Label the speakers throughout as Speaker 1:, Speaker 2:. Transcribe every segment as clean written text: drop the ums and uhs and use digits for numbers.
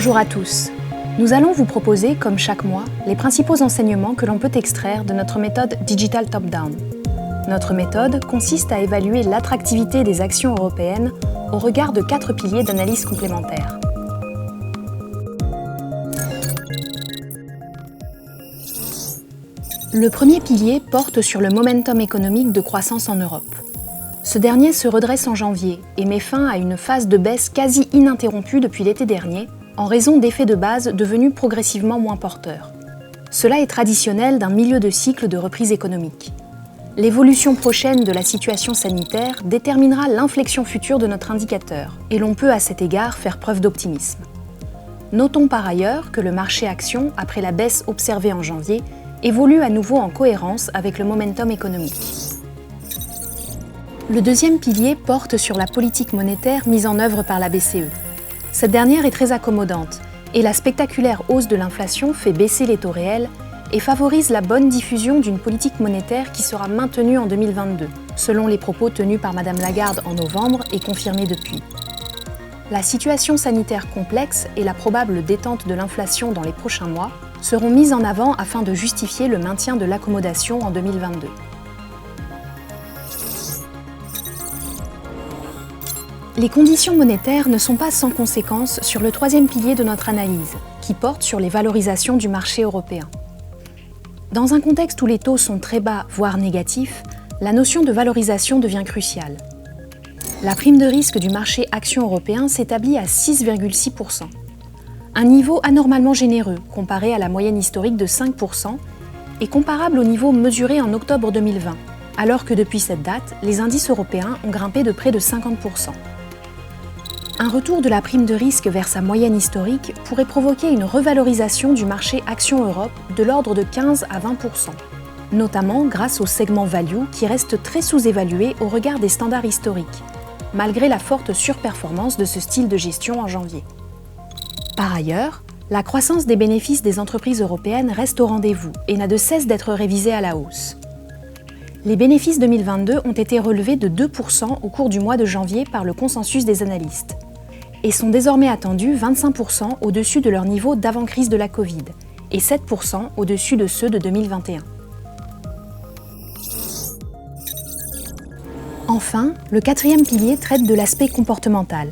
Speaker 1: Bonjour à tous. Nous allons vous proposer, comme chaque mois, les principaux enseignements que l'on peut extraire de notre méthode Digital Top-Down. Notre méthode consiste à évaluer l'attractivité des actions européennes au regard de 4 piliers d'analyse complémentaires. Le premier pilier porte sur le momentum économique de croissance en Europe. Ce dernier se redresse en janvier et met fin à une phase de baisse quasi ininterrompue depuis l'été dernier, en raison d'effets de base devenus progressivement moins porteurs. Cela est traditionnel d'un milieu de cycle de reprise économique. L'évolution prochaine de la situation sanitaire déterminera l'inflexion future de notre indicateur, et l'on peut à cet égard faire preuve d'optimisme. Notons par ailleurs que le marché action, après la baisse observée en janvier, évolue à nouveau en cohérence avec le momentum économique. Le deuxième pilier porte sur la politique monétaire mise en œuvre par la BCE. Cette dernière est très accommodante et la spectaculaire hausse de l'inflation fait baisser les taux réels et favorise la bonne diffusion d'une politique monétaire qui sera maintenue en 2022, selon les propos tenus par Madame Lagarde en novembre et confirmés depuis. La situation sanitaire complexe et la probable détente de l'inflation dans les prochains mois seront mises en avant afin de justifier le maintien de l'accommodation en 2022. Les conditions monétaires ne sont pas sans conséquences sur le troisième pilier de notre analyse, qui porte sur les valorisations du marché européen. Dans un contexte où les taux sont très bas, voire négatifs, la notion de valorisation devient cruciale. La prime de risque du marché action européen s'établit à 6,6%, un niveau anormalement généreux comparé à la moyenne historique de 5% et comparable au niveau mesuré en octobre 2020, alors que depuis cette date, les indices européens ont grimpé de près de 50%. Un retour de la prime de risque vers sa moyenne historique pourrait provoquer une revalorisation du marché Action Europe de l'ordre de 15 à 20%, notamment grâce au segment value qui reste très sous-évalué au regard des standards historiques, malgré la forte surperformance de ce style de gestion en janvier. Par ailleurs, la croissance des bénéfices des entreprises européennes reste au rendez-vous et n'a de cesse d'être révisée à la hausse. Les bénéfices 2022 ont été relevés de 2% au cours du mois de janvier par le consensus des analystes et sont désormais attendus 25% au-dessus de leur niveau d'avant-crise de la Covid et 7% au-dessus de ceux de 2021. Enfin, le quatrième pilier traite de l'aspect comportemental.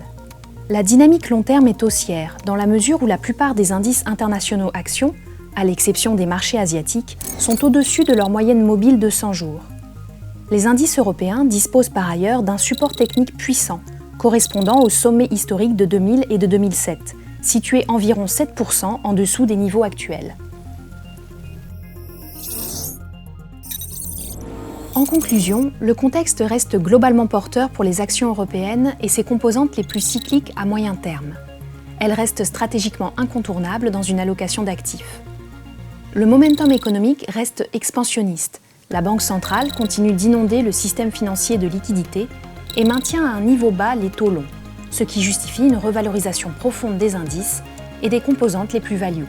Speaker 1: La dynamique long terme est haussière dans la mesure où la plupart des indices internationaux actions, à l'exception des marchés asiatiques, sont au-dessus de leur moyenne mobile de 100 jours. Les indices européens disposent par ailleurs d'un support technique puissant, correspondant au sommet historique de 2000 et de 2007, situé environ 7% en dessous des niveaux actuels. En conclusion, le contexte reste globalement porteur pour les actions européennes et ses composantes les plus cycliques à moyen terme. Elles restent stratégiquement incontournables dans une allocation d'actifs. Le momentum économique reste expansionniste. La Banque centrale continue d'inonder le système financier de liquidités et maintient à un niveau bas les taux longs, ce qui justifie une revalorisation profonde des indices et des composantes les plus value.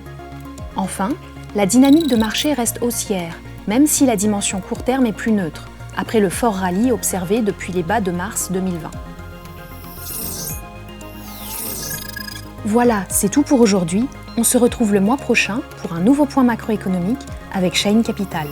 Speaker 1: Enfin, la dynamique de marché reste haussière, même si la dimension court terme est plus neutre, après le fort rallye observé depuis les bas de mars 2020. Voilà, c'est tout pour aujourd'hui. On se retrouve le mois prochain pour un nouveau point macroéconomique avec Shine Capital.